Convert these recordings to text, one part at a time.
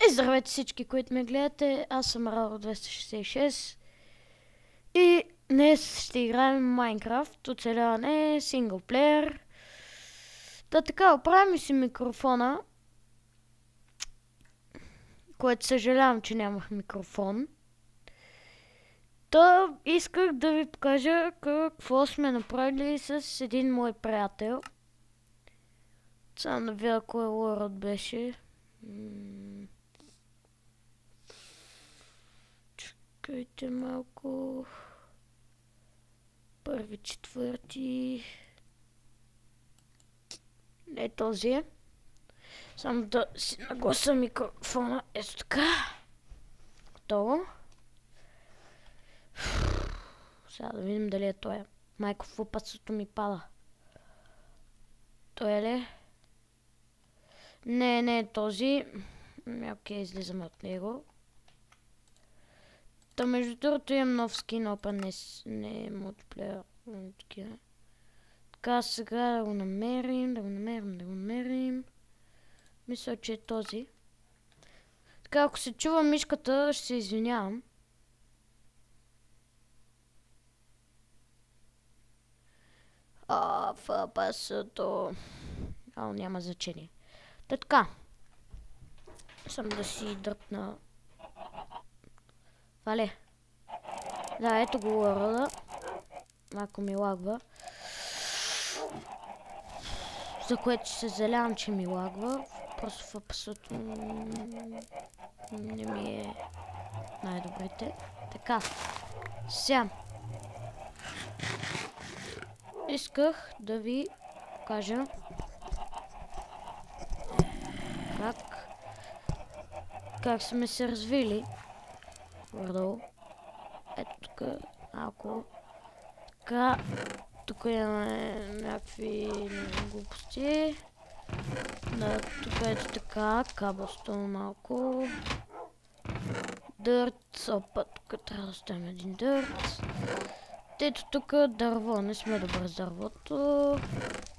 И здравейте всички, които ме гледате, аз съм Raro266 и днес ще играем Майнкрафт, оцеляване, синглплеер. Та така, оправим си микрофона, което съжалявам, че нямах микрофон. Та исках да ви покажа какво сме направили с един мой приятел. Само да видя кой лорът беше. Чакайте малко. Първи, четвърти. Не този е. Само да си нагласа микрофона. Ето така. Готово. Сега да видим дали е той. Майко, в опасното ми пада. Той е ли? Не е този. Окей, излизаме от него. Та между другото имам нов скин, опа не е мултиплеер. Така, сега да го намерим. Мисля, че е този. Така, ако се чува мишката, ще се извинявам. В пасото. Няма значение. Та така. Съм да си дръпна. Вале. Да, ето го лорда. Малко ми лагва. За което се залявам, че ми лагва. Просто в пасото не ми е най-добрите. Така. Сега. Исках да ви кажа как сме се развили. Върдо. Ето тук малко. Така. Тук имаме някакви глупости. Да, тук ето така. Каблстон малко. Дърт. Опа, тук трябва да оставим един дърт. Ето тук дърво. Не сме добър с дървото.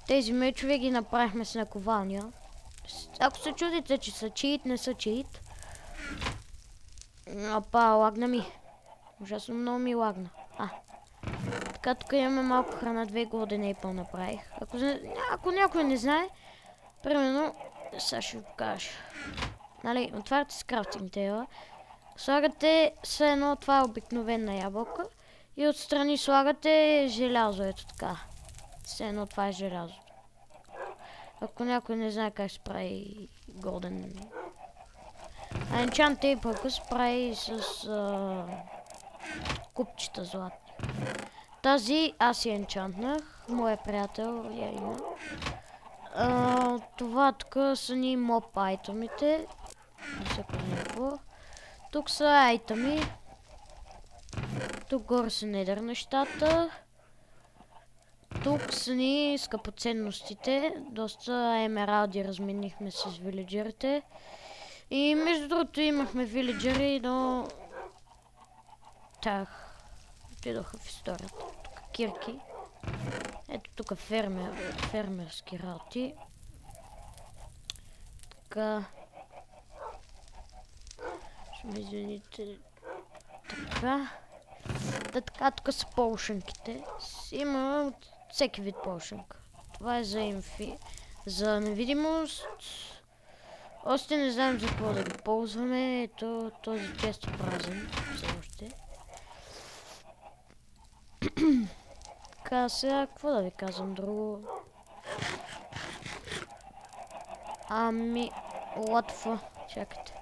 Тези мечове ги направихме с наковалня. Ако се чудите, че са чиит, не са чиит. Опа, лагна ми. Ужасно много ми лагна. Така, тук имаме малко храна, 2 Golden Apple направих. Ако някой не знае, примерно, сега ще ви покажа. Нали, отваряте си крафтинг тейла. Слагате все едно, това е обикновена ябълка. И отстрани слагате желязо, ето така. Все едно, това е желязо. Ако някой не знае как се прави Golden... Enchant Table се прави с купчета златни. Тази аз я енчантнах. Моя приятел я има. Това тук са ни моб айтемите. Тук са айтеми. Тук горе са недър нещата. Тук са ни скъпоценностите. Доста емералди разменихме с вилиджерите. И между другото имахме вилиджери, но тях отидоха в историята. Тук кирки. Ето тук фермерски работи. Така. Ще ме извините. Така. Така, тук са полшенките. Има от всеки вид полшенка. Това е за инфи. За невидимост. Още не знаем за какво да ги ползваме. Ето този често празен. Все още. Така, сега какво да ви казвам друго? Латва. Чакайте.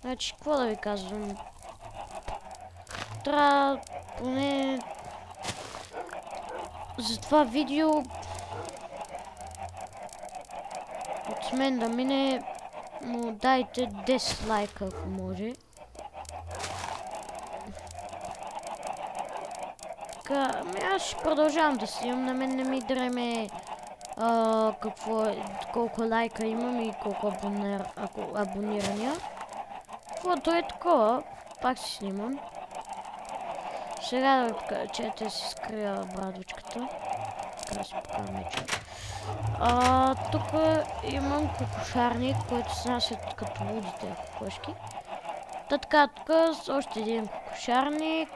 Значи, какво да ви казвам? Трябва поне за това видео от мен да мине, му дайте 10 лайка, ако може. Така, аз ще продължавам да снимам, на мен не ми дреме колко лайка имам и колко абонирания. Каквото е такова, пак си снимам. Сега да ви покажа, че си скрия брадвичката. Така си покажа меча. Тук имам кокошарник, който се насят като лудите кокошки. Така, тук с още един кокошарник.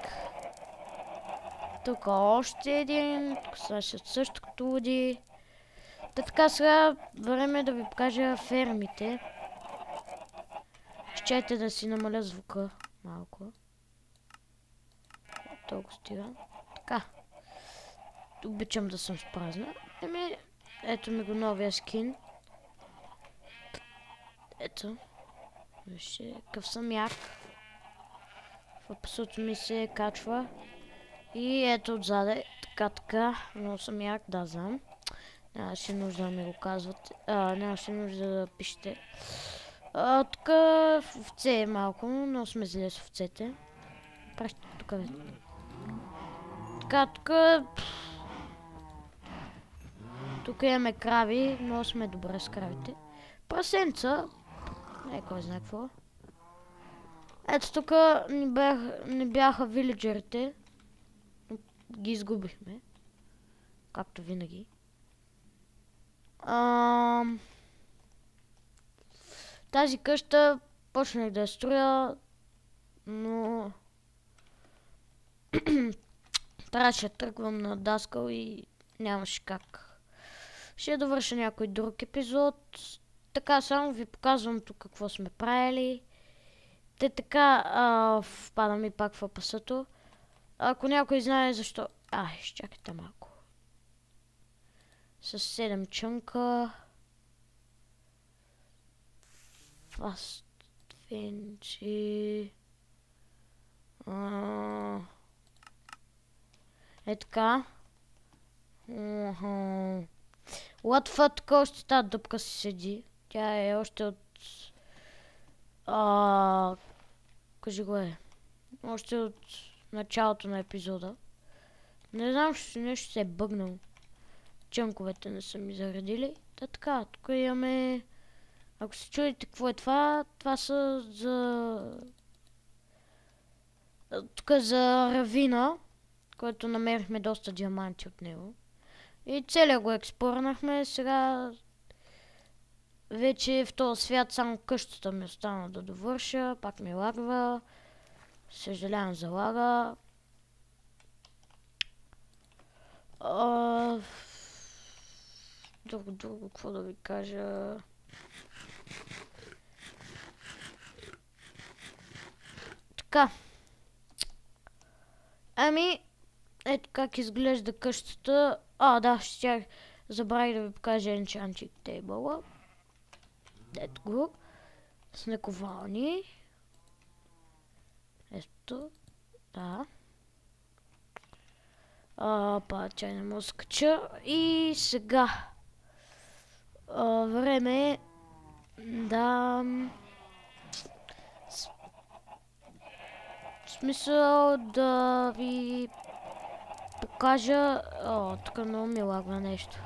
Тук още един. Тук се насят също като луди. Така, сега време е да ви покажа фермите. Изчайте да си намаля звука малко. Толкова стига. Така. Обичам да съм спразна. Ето ми го новия скин. Ето. Вижте, къв съм як. В пасото ми се качва. И ето отзаде. Така. Много съм як, да знам. Нямаше нужда да ми го казвате. Нямаше нужда да пишете. Тук в овце е малко, но сме зле с овцете. Пращате тук. Така, тук имаме крави, но сме добре с кравите. Прасенца. Кой знае какво. Ето тук не бяха вилиджерите. Ги изгубихме. Както винаги. Тази къща почнах да я строя, но трябваше да тръгвам на Даскал и нямаше как. Ще довърша някой друг епизод. Така само ви показвам тук какво сме правили. Така впадам и пак в пасато. Ако някой знае защо... изчакайте малко. С 7 чънка. Fast Vinci. Така. Латва тук още тази дупка си седи. Тя е още от... кажи го още от началото на епизода. Не знам, че нещо се е бъгнало. Чънковете не са ми заредили. Така, тук имаме... Ако се чудите какво е това, това са за... Тук за равина, който намерихме доста диаманти от него. И целия го експорнахме. Сега вече в този свят само къщата ми остана да довърша. Пак ми лагва. Съжалявам за лага. Друго, какво да ви кажа... Така. Ето как изглежда къщата. Забравих да ви покажа Enchanting Table. Ето го. С наковални. Ето. Да. Чай не мога да скача. И сега. Време е да... В смисъл да ви покажа... тук много ми лагва нещо.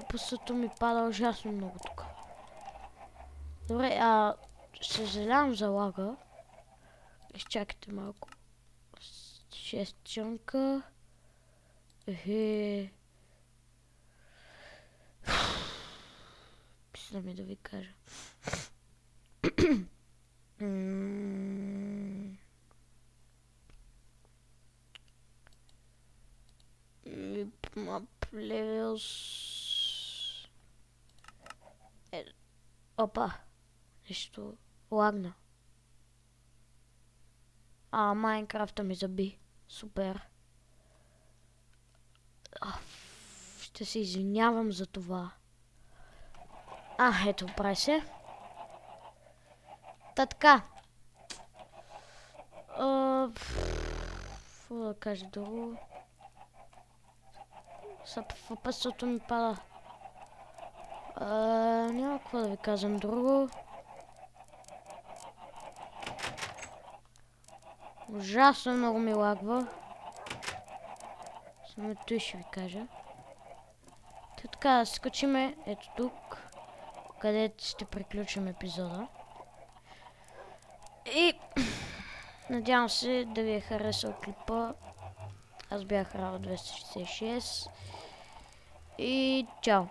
Пъсъто ми пада ужасно много тук. Добре, съжалявам за лага. Изчакайте малко. 6 чънка. Писна ми да ви кажа. Опа. Нещо лагна. Майнкрафта ми заби. Супер. Ще се извинявам за това. Ето, прави се. Така. Какво да кажа друго? В пъстото ми пада. Няма какво да ви казвам друго. Ужасно много ми лагва. Само той ще ви кажа. Така, да скачиме ето тук, където ще приключим епизода. И надявам се да ви е харесал клипа. Аз бях Рава 266. и чао!